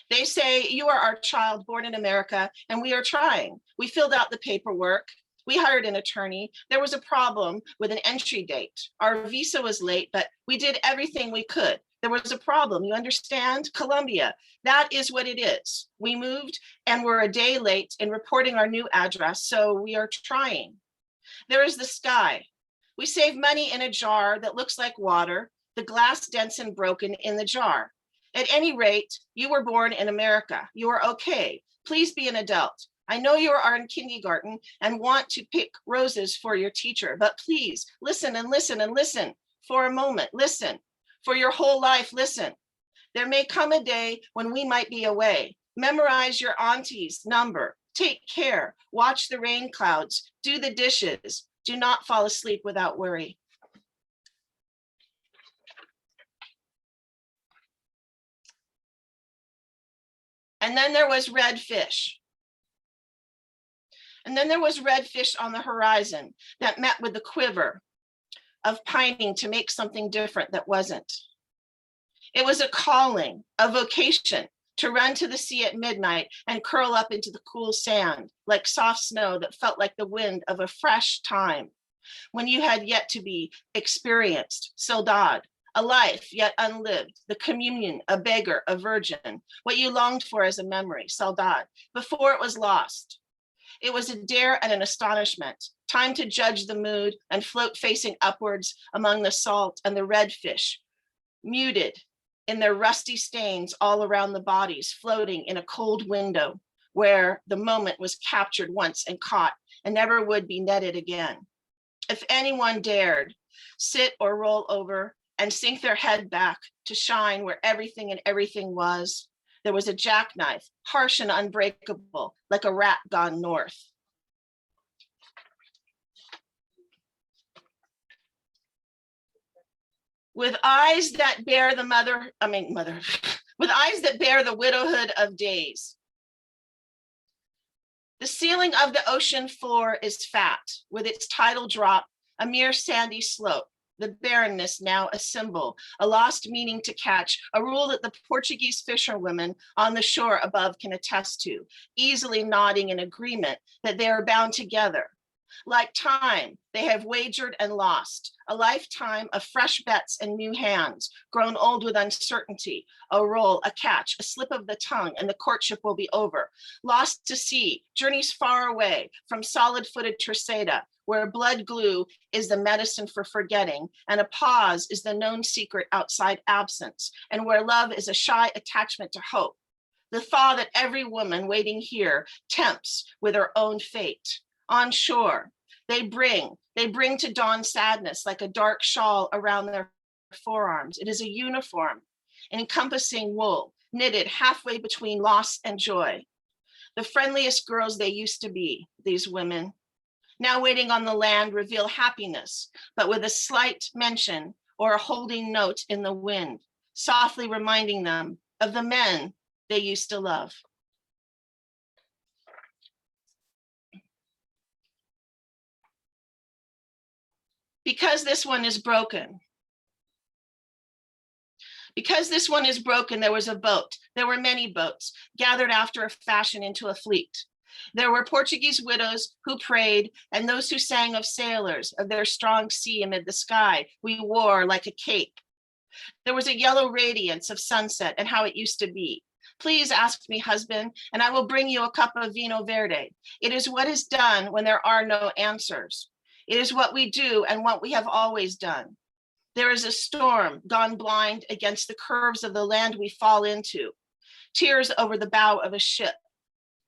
Speaker 2: They say, you are our child born in America, and we are trying. We filled out the paperwork. We hired an attorney. There was a problem with an entry date. Our visa was late, but we did everything we could. There was a problem, you understand? Colombia, that is what it is. We moved and we're a day late in reporting our new address, so we are trying. There is the sky. We save money in a jar that looks like water, the glass dense and broken in the jar. At any rate, you were born in America. You are okay. Please be an adult. I know you are in kindergarten and want to pick roses for your teacher, but please listen and listen and listen for a moment. Listen. For your whole life, listen. There may come a day when we might be away. Memorize your auntie's number. Take care. Watch the rain clouds. Do the dishes. Do not fall asleep without worry. And then there was red fish. And then there was red fish on the horizon that met with the quiver of pining to make something different that wasn't. It was a calling, a vocation to run to the sea at midnight and curl up into the cool sand like soft snow that felt like the wind of a fresh time when you had yet to be experienced, saudade, a life yet unlived, the communion, a beggar, a virgin, what you longed for as a memory, saudade, before it was lost. It was a dare and an astonishment, time to judge the mood and float facing upwards among the salt and the red fish, muted in their rusty stains all around the bodies, floating in a cold window where the moment was captured once and caught and never would be netted again. If anyone dared sit or roll over and sink their head back to shine where everything and everything was, there was a jackknife, harsh and unbreakable, like a rat gone north. With eyes that bear the with eyes that bear the widowhood of days. The ceiling of the ocean floor is fat, with its tidal drop, a mere sandy slope. The barrenness now a symbol, a lost meaning to catch, a rule that the Portuguese fisherwomen on the shore above can attest to, easily nodding in agreement that they are bound together. Like time, they have wagered and lost, a lifetime of fresh bets and new hands, grown old with uncertainty, a roll, a catch, a slip of the tongue, and the courtship will be over. Lost to sea, journeys far away from solid-footed Terceta, where blood glue is the medicine for forgetting, and a pause is the known secret outside absence, and where love is a shy attachment to hope. The thaw that every woman waiting here tempts with her own fate. On shore, they bring to dawn sadness like a dark shawl around their forearms. It is a uniform encompassing wool, knitted halfway between loss and joy. The friendliest girls they used to be, these women, now waiting on the land, reveal happiness, but with a slight mention or a holding note in the wind, softly reminding them of the men they used to love. Because this one is broken. Because this one is broken, there was a boat. There were many boats gathered after a fashion into a fleet. There were Portuguese widows who prayed, and those who sang of sailors, of their strong sea amid the sky we wore like a cape. There was a yellow radiance of sunset and how it used to be. Please ask me, husband, and I will bring you a cup of vino verde. It is what is done when there are no answers. It is what we do and what we have always done. There is a storm gone blind against the curves of the land we fall into. Tears over the bow of a ship,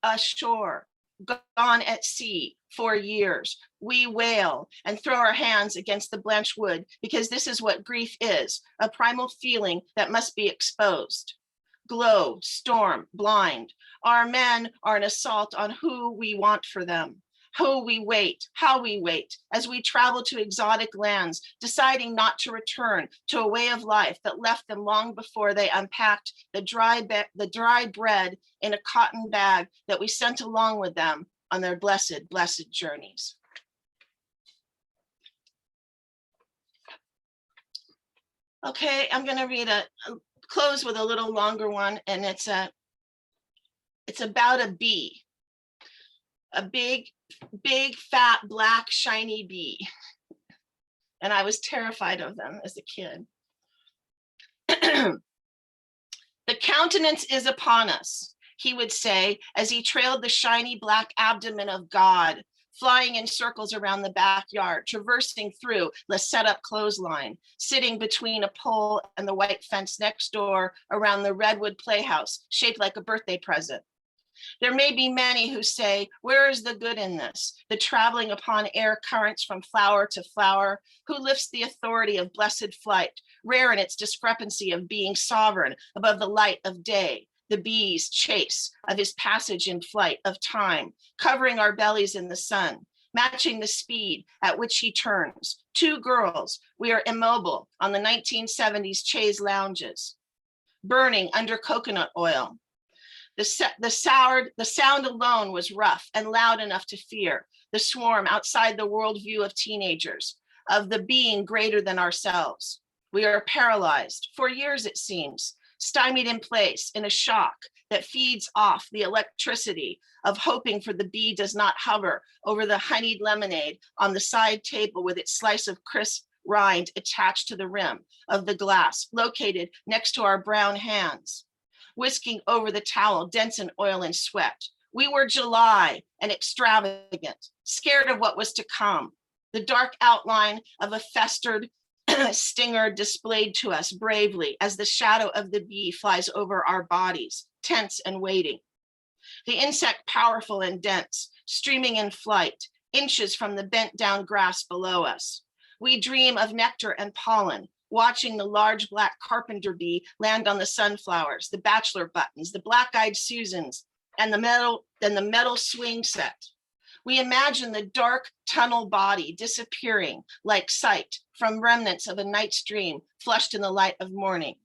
Speaker 2: ashore, gone at sea for years. We wail and throw our hands against the blanched wood because this is what grief is, a primal feeling that must be exposed. Glow, storm, blind. Our men are an assault on who we want for them. Who we wait, how we wait, as we travel to exotic lands, deciding not to return to a way of life that left them long before they unpacked the dry bread in a cotton bag that we sent along with them on their blessed, blessed journeys. Okay, I'm gonna close with a little longer one, and it's about a bee. A big, fat, black, shiny bee. And I was terrified of them as a kid. The countenance is upon us, he would say, as he trailed the shiny black abdomen of God, flying in circles around the backyard, traversing through the set-up clothesline, sitting between a pole and the white fence next door around the redwood playhouse, shaped like a birthday present. There may be many who say, where is the good in this? The traveling upon air currents from flower to flower, who lifts the authority of blessed flight, rare in its discrepancy of being sovereign above the light of day, the bee's chase of his passage in flight of time, covering our bellies in the sun, matching the speed at which he turns. Two girls, we are immobile on the 1970s chaise lounges, burning under coconut oil. The sound alone was rough and loud enough to fear the swarm outside the worldview of teenagers, of the being greater than ourselves. We are paralyzed, for years it seems, stymied in place in a shock that feeds off the electricity of hoping for the bee does not hover over the honeyed lemonade on the side table with its slice of crisp rind attached to the rim of the glass, located next to our brown hands. Whisking over the towel, dense in oil and sweat. We were July and extravagant, scared of what was to come. The dark outline of a festered stinger displayed to us bravely as the shadow of the bee flies over our bodies, tense and waiting. The insect powerful and dense, streaming in flight, inches from the bent down grass below us. We dream of nectar and pollen, watching the large black carpenter bee land on the sunflowers, the bachelor buttons, the black-eyed Susans, and the metal swing set. We imagine the dark tunnel body disappearing like sight from remnants of a night's dream flushed in the light of morning.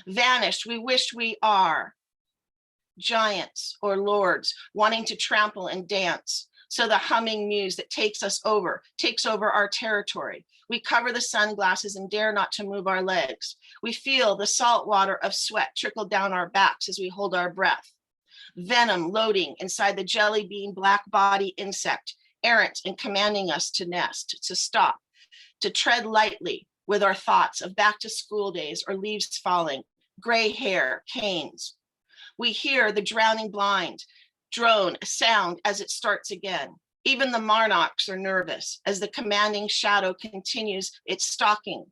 Speaker 2: Vanished, we wish we are giants or lords wanting to trample and dance. So the humming muse that takes over our territory. We cover the sunglasses and dare not to move our legs. We feel the salt water of sweat trickle down our backs as we hold our breath. Venom loading inside the jelly bean black body insect, errant and commanding us to nest, to stop, to tread lightly with our thoughts of back to school days or leaves falling, gray hair, canes. We hear the drowning blind drone a sound as it starts again. Even the monarchs are nervous as the commanding shadow continues its stalking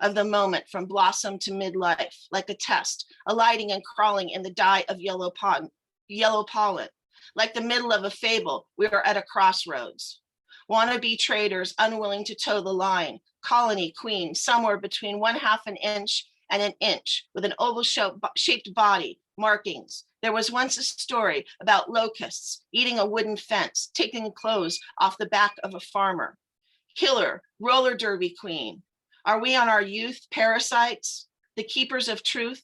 Speaker 2: of the moment from blossom to midlife, like a test, alighting and crawling in the dye of yellow pollen. Like the middle of a fable, we are at a crossroads. Wannabe traders unwilling to toe the line, colony queen somewhere between 1/2 an inch and an inch with an oval-shaped body, markings. There was once a story about locusts eating a wooden fence, taking clothes off the back of a farmer. Killer, roller derby queen. Are we on our youth parasites, the keepers of truth?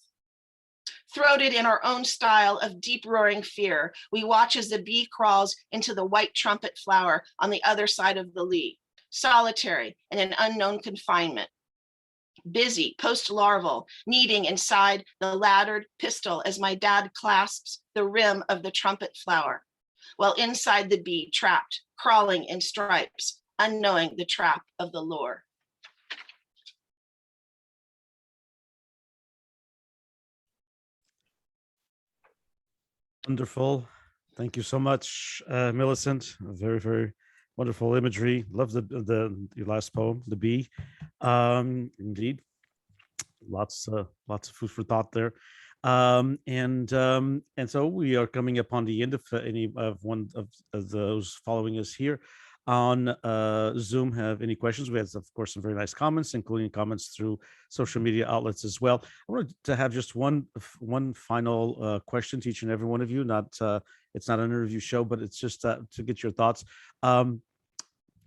Speaker 2: Throated in our own style of deep roaring fear, we watch as the bee crawls into the white trumpet flower on the other side of the lea, solitary in an unknown confinement. Busy, post-larval, kneading inside the laddered pistol as my dad clasps the rim of the trumpet flower, while inside the bee trapped, crawling in stripes, unknowing the trap of the lure.
Speaker 1: Wonderful. Thank you so much, Millicent. Very, very wonderful imagery. Love your last poem, The Bee. Indeed, lots of food for thought there. And so we are coming upon the end of any of one of those following us here on Zoom have any questions. We have, of course, some very nice comments, including comments through social media outlets as well. I wanted to have just one final question to each and every one of you. It's not an interview show, but it's just to get your thoughts.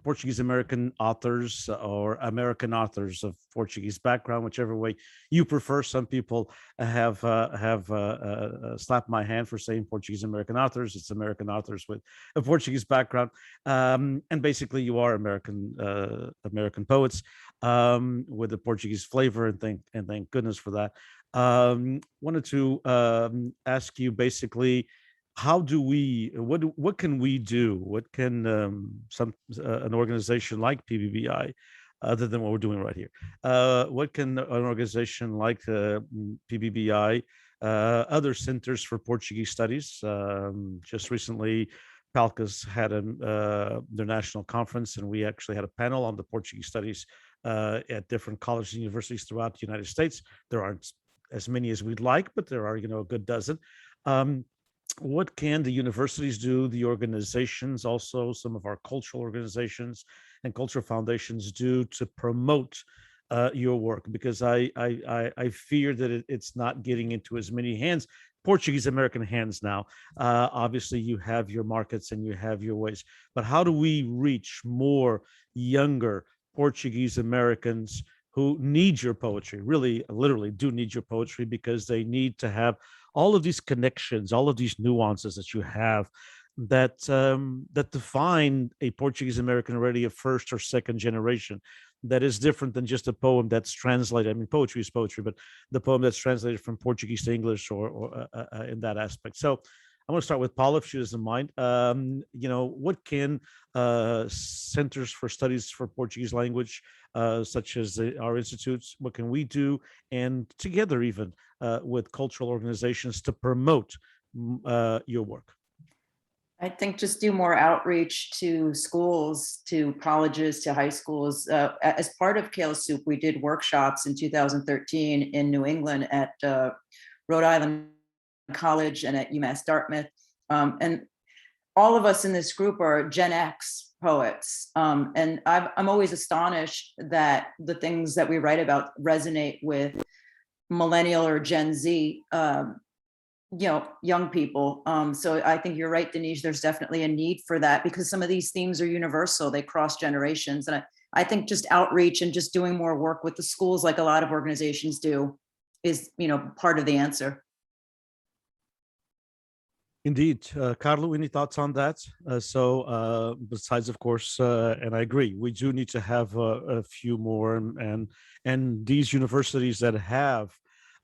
Speaker 1: Portuguese American authors or American authors of Portuguese background, whichever way you prefer. Some people have slapped my hand for saying Portuguese American authors. It's American authors with a Portuguese background, and basically you are American poets with a Portuguese flavor, and thank goodness for that. Wanted to ask you basically, how do we, what can we do? What can an organization like PBBI, other than what we're doing right here, what can an organization like PBBI, other centers for Portuguese studies? Just recently, PALCA's had their national conference, and we actually had a panel on the Portuguese studies at different colleges and universities throughout the United States. There aren't as many as we'd like, but there are, a good dozen. What can the universities do, the organizations, also some of our cultural organizations and cultural foundations do to promote your work? Because I fear that it's not getting into as many hands, Portuguese American hands now. Obviously, you have your markets and you have your ways, but how do we reach more younger Portuguese Americans who need your poetry, really, literally do need your poetry, because they need to have all of these connections, all of these nuances that you have that define a Portuguese American already a first or second generation, that is different than just a poem that's translated. I mean, poetry is poetry, but the poem that's translated from Portuguese to English or in that aspect. So I want to start with Paula, if she doesn't mind. What can centers for studies for Portuguese language, such as our institutes, what can we do, and together even with cultural organizations, to promote your work?
Speaker 4: I think just do more outreach to schools, to colleges, to high schools. As part of Kale Soup, we did workshops in 2013 in New England at Rhode Island College and at UMass Dartmouth. And all of us in this group are Gen X poets. And I'm always astonished that the things that we write about resonate with millennial or Gen Z, young people. So I think you're right, Denise, there's definitely a need for that, because some of these themes are universal, they cross generations. And I think just outreach and just doing more work with the schools, like a lot of organizations do, is, part of the answer.
Speaker 1: Indeed. Carlo, any thoughts on that? Besides, of course, and I agree, we do need to have a few more, and these universities that have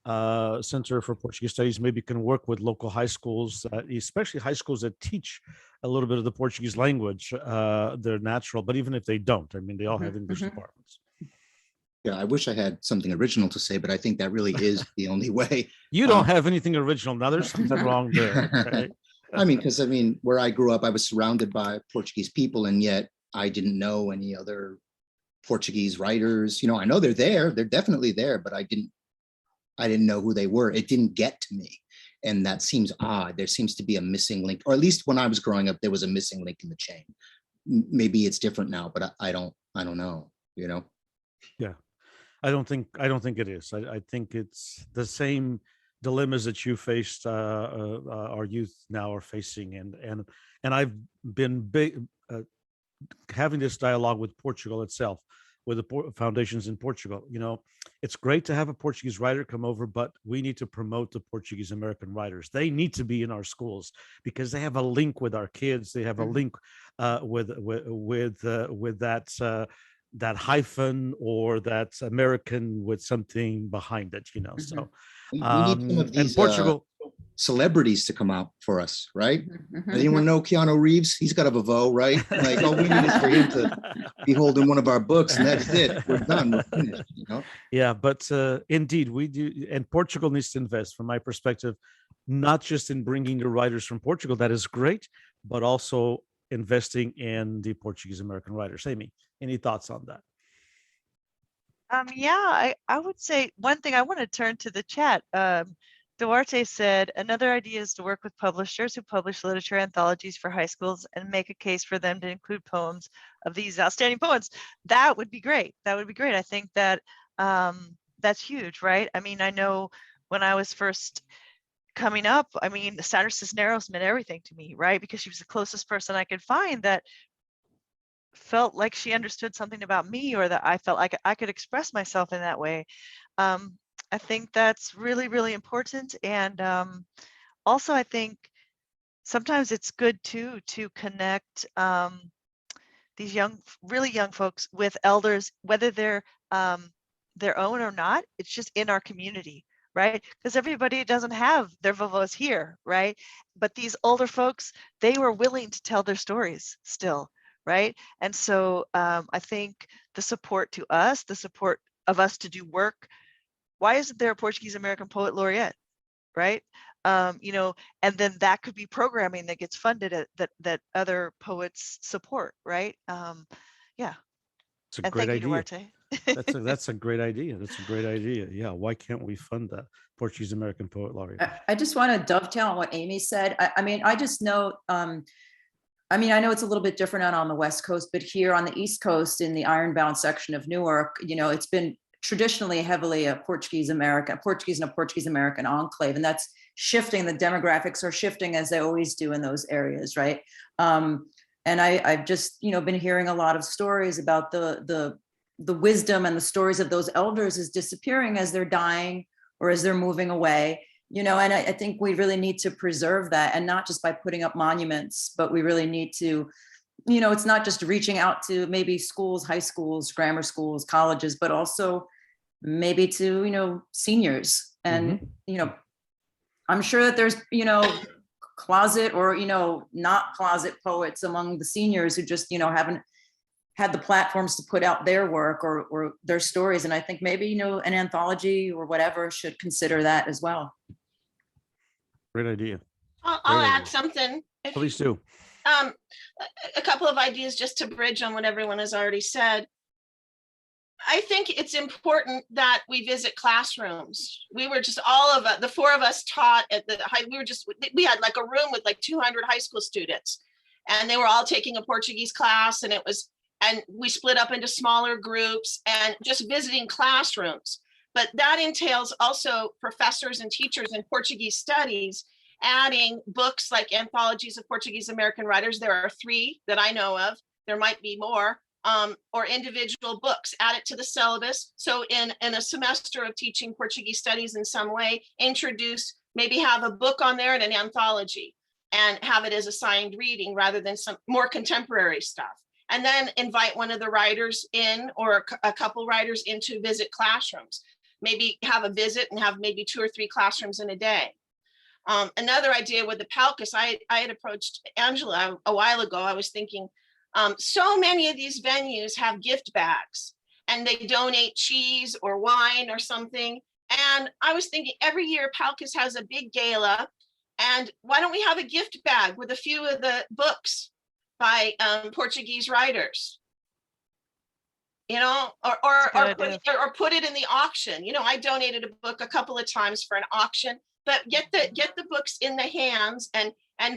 Speaker 1: Center for Portuguese Studies maybe can work with local high schools, especially high schools that teach a little bit of the Portuguese language. They're natural, but even if they don't, I mean, they all have English departments.
Speaker 5: Yeah, I wish I had something original to say, but I think that really is the only way.
Speaker 1: You don't have anything original. Now there's something wrong there. Okay?
Speaker 5: I mean, because where I grew up, I was surrounded by Portuguese people, and yet I didn't know any other Portuguese writers. I know they're there. They're definitely there, but I didn't know who they were. It didn't get to me. And that seems odd. There seems to be a missing link, or at least when I was growing up, there was a missing link in the chain. Maybe it's different now, but I don't know,
Speaker 1: Yeah. I don't think it is. I think it's the same dilemmas that you faced, our youth now are facing, and I've been having this dialogue with Portugal itself, with the foundations in Portugal. It's great to have a Portuguese writer come over, but we need to promote the Portuguese American writers. They need to be in our schools because they have a link with our kids. They have a link with that hyphen or that American with something behind it, So
Speaker 5: we need some of these
Speaker 1: Portugal
Speaker 5: celebrities to come out for us, right? Anyone know Keanu Reeves? He's got a Vavo, right? Like, all we need is for him to be holding one of our books, and that's it. We're done. We're finished.
Speaker 1: Yeah, but indeed we do, and Portugal needs to invest, from my perspective, not just in bringing the writers from Portugal. That is great, but also investing in the Portuguese American writers. Amy, any thoughts on that?
Speaker 3: Yeah, I would say one thing. I want to turn to the chat. Duarte said, another idea is to work with publishers who publish literature anthologies for high schools and make a case for them to include poems of these outstanding poets. That would be great. That would be great. I think that that's huge, right? I mean, I know when I was first coming up, Sandra Cisneros meant everything to me, right? Because she was the closest person I could find that felt like she understood something about me, or that I felt like I could express myself in that way. I think that's really, really important. And also, I think sometimes it's good too to connect these really young folks with elders, whether they're their own or not. It's just in our community, right? Because everybody doesn't have their vovos here, right? But these older folks, they were willing to tell their stories still, right? And so I think the support to us, the support of us to do work. Why isn't there a Portuguese American Poet Laureate, right? And then that could be programming that gets funded that other poets support, right? Yeah.
Speaker 1: It's a great idea.
Speaker 3: Duarte.
Speaker 1: That's a great idea. That's a great idea. Yeah. Why can't we fund that Portuguese American Poet Laureate?
Speaker 4: I just want to dovetail on what Amy said. I just know, I know it's a little bit different out on the West Coast, but here on the East Coast in the Ironbound section of Newark, it's been traditionally heavily a Portuguese and a Portuguese American enclave, and that's shifting. The demographics are shifting as they always do in those areas, right? And I've just been hearing a lot of stories about the wisdom and the stories of those elders is disappearing as they're dying or as they're moving away. And I think we really need to preserve that, and not just by putting up monuments, but we really need to. It's not just reaching out to maybe schools, high schools, grammar schools, colleges, but also maybe to, seniors. And, I'm sure that there's, closet or, not closet poets among the seniors who just, haven't had the platforms to put out their work or their stories. And I think maybe, an anthology or whatever should consider that as well.
Speaker 1: Great idea.
Speaker 2: I'll add something.
Speaker 1: Please do.
Speaker 2: A couple of ideas just to bridge on what everyone has already said. I think it's important that we visit classrooms. We were just the four of us taught at the high. We had like a room with like 200 high school students, and they were all taking a Portuguese class, and we split up into smaller groups and just visiting classrooms. But that entails also professors and teachers in Portuguese studies adding books like anthologies of Portuguese American writers. There are 3 that I know of. There might be more, or individual books. Add it to the syllabus. So in a semester of teaching Portuguese studies in some way, maybe have a book on there and an anthology, and have it as assigned reading rather than some more contemporary stuff. And then invite one of the writers in, or a couple writers in, to visit classrooms. maybe have a visit and have maybe 2 or 3 classrooms in a day. Another idea with the Palcus, I had approached Angela a while ago. I was thinking, so many of these venues have gift bags and they donate cheese or wine or something. And I was thinking every year Palcus has a big gala, and why don't we have a gift bag with a few of the books by Portuguese writers? You know, or put it in the auction. You know, I donated a book a couple of times for an auction, but get the books in the hands and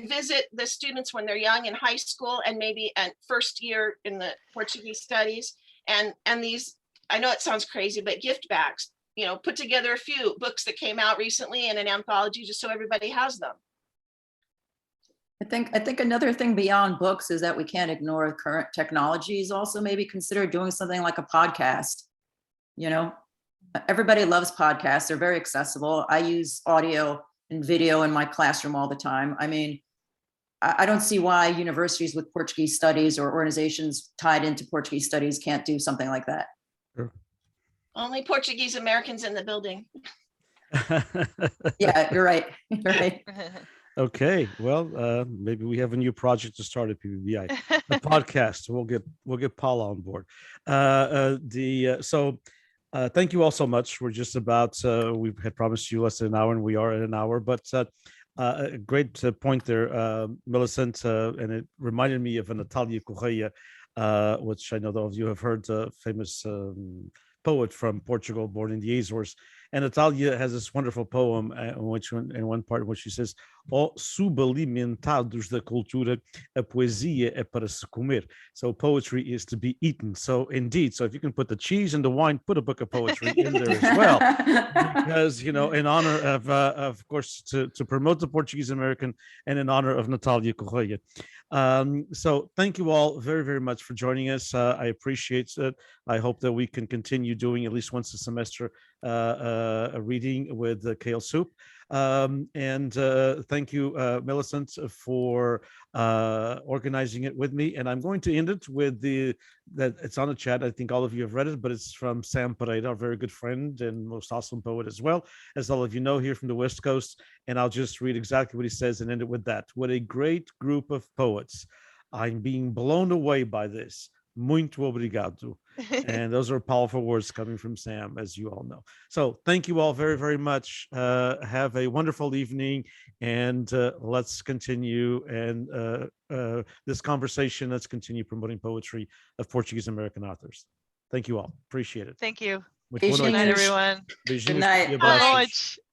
Speaker 2: visit the students when they're young in high school and maybe at first year in the Portuguese studies. And these, I know it sounds crazy, but gift bags, you know, put together a few books that came out recently in an anthology just so everybody has them.
Speaker 4: I think another thing beyond books is that we can't ignore current technologies. Also, maybe consider doing something like a podcast. You know, everybody loves podcasts. They're very accessible. I use audio and video in my classroom all the time. I mean, I don't see why universities with Portuguese studies or organizations tied into Portuguese studies can't do something like that.
Speaker 1: Sure.
Speaker 2: Only Portuguese Americans in the building.
Speaker 4: Yeah, you're right. You're right.
Speaker 1: Okay, well, maybe we have a new project to start at PBBI, a podcast. We'll get Paula on board. Thank you all so much. We're just about, we had promised you less than an hour, and we are at an hour, but a great point there, Millicent, and it reminded me of Natalia Correia, which I know all of you have heard, famous poet from Portugal, born in the Azores. And Natalia has this wonderful poem, in one part, in which she says, "Ó subalimentados da cultura, a poesia é para se comer." So poetry is to be eaten. So indeed, so if you can put the cheese and the wine, put a book of poetry in there as well, because, you know, in honor of course, to promote the Portuguese American and in honor of Natalia Correia. So thank you all very, very much for joining us. I appreciate it. I hope that we can continue doing at least once a semester a reading with Kale Soup. And thank you, Millicent, for organizing it with me. And I'm going to end it with that it's on the chat. I think all of you have read it, but it's from Sam Pereira, our very good friend and most awesome poet as well, as all of you know, here from the West Coast. And I'll just read exactly what he says and end it with that. What a great group of poets. I'm being blown away by this. Muito obrigado. And those are powerful words coming from Sam, as you all know. So thank you all very, very much. Have a wonderful evening, and let's continue and this conversation. Let's continue promoting poetry of Portuguese American authors. Thank you all. Appreciate it.
Speaker 3: Thank you.
Speaker 1: Muito boa
Speaker 3: Good night,
Speaker 1: noite.
Speaker 3: everyone.
Speaker 1: Beijinhos
Speaker 4: Good night.
Speaker 1: e
Speaker 3: Boa
Speaker 1: abraços.
Speaker 3: noite.